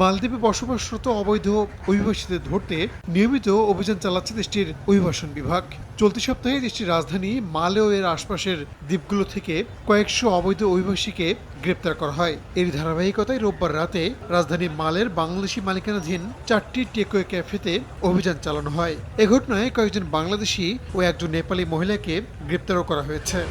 মালদ্বীপে বসবাসরত অবৈধ অভিবাসীদের ধরতে নিয়মিত অভিযান চালাচ্ছে দেশটির অভিবাসন বিভাগ। চলতি সপ্তাহে দেশটির রাজধানী মালে ও এর আশপাশের দ্বীপগুলো থেকে কয়েকশো অবৈধ অভিবাসীকে গ্রেপ্তার করা হয়। এর ধারাবাহিকতায় রোববার রাতে রাজধানী মালের বাংলাদেশি মালিকানাধীন 4টি টেকওয়ে ক্যাফেতে অভিযান চালানো হয়। এ ঘটনায় কয়েকজন বাংলাদেশি ও একজন নেপালি মহিলাকে গ্রেপ্তারও করা হয়েছে।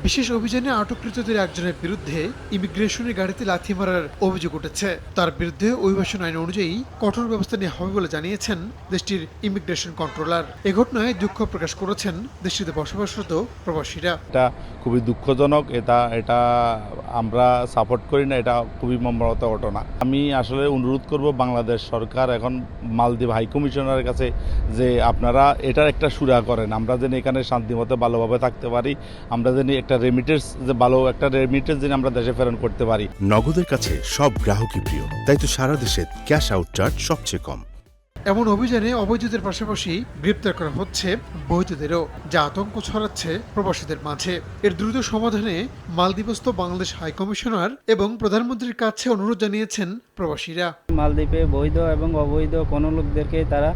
বিশেষ অভিযানে আটককৃতদের একজনের বিরুদ্ধে ইমিগ্রেশনের গাড়িতে লাথি মারার অভিযোগ উঠেছে। তার বিরুদ্ধে অভিবাসন আইন অনুযায়ী কঠোর ব্যবস্থা নেওয়া হবে বলে জানিয়েছেন দেশটির ইমিগ্রেশন কন্ট্রোলার। এ ঘটনায় দুঃখ প্রকাশ করেছেন দেশটিতে বসবাসরত প্রবাসীরা। এটা খুবই দুঃখজনক, এটা আমরা সাপোর্ট করি না, এটা খুবই মর্মাহত ঘটনা। আমি আসলে অনুরোধ করব বাংলাদেশ সরকার এখন মালদ্বীপ হাই কমিশনারের কাছে যে আপনারা এটার একটা সুরাহা করেন, আমরা যেন এখানে শান্তিমতো ভালোভাবে থাকতে পারি, আমরা যেন একটা রেমিটেন্স যে ভালো একটা রেমিটেন্স যেন আমরা দেশে প্রেরণ করতে পারি। নগদের কাছে সব গ্রাহকই প্রিয়, তাই তো সারা দেশে ক্যাশ আউট চার্জ সবচেয়ে কম। এমন অভিযানে অবৈধদের পাশাপাশি গ্রেপ্তার করা হচ্ছে বৈধদেরও, যা আতঙ্ক ছড়াচ্ছে প্রবাসীদের মাঝে। এর দ্রুত সমাধানে মালদ্বীপস্থ বাংলাদেশ হাই কমিশনার এবং প্রধানমন্ত্রীর কাছে অনুরোধ জানিয়েছেন প্রবাসীরা। মালদ্বীপে বৈধ এবং অবৈধ কোনো লোকদেরকে তারা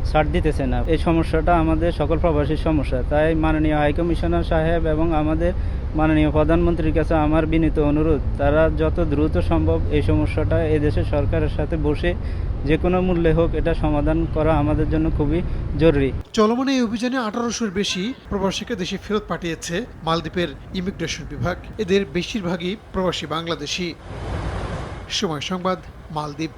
ছাড় দিতেছে না। এই সমস্যাটা আমাদের সকল প্রবাসীর সমস্যা। তাই মাননীয় হাই কমিশনার সাহেব এবং আমাদের মাননীয় প্রধানমন্ত্রীর কাছে আমার বিনীত অনুরোধ, তারা যত দ্রুত সম্ভব এই সমস্যাটা এদেশের সরকারের সাথে বসে যে কোনো মূল্যে হোক এটা সমাধান করা আমাদের জন্য খুবই জরুরি। চলমান এই অভিযানে 1800-এর বেশি প্রবাসীকে দেশে ফেরত পাঠিয়েছে মালদ্বীপের ইমিগ্রেশন বিভাগ। এদের বেশিরভাগই প্রবাসী বাংলাদেশি। সময় সংবাদ, মালদ্বীপ।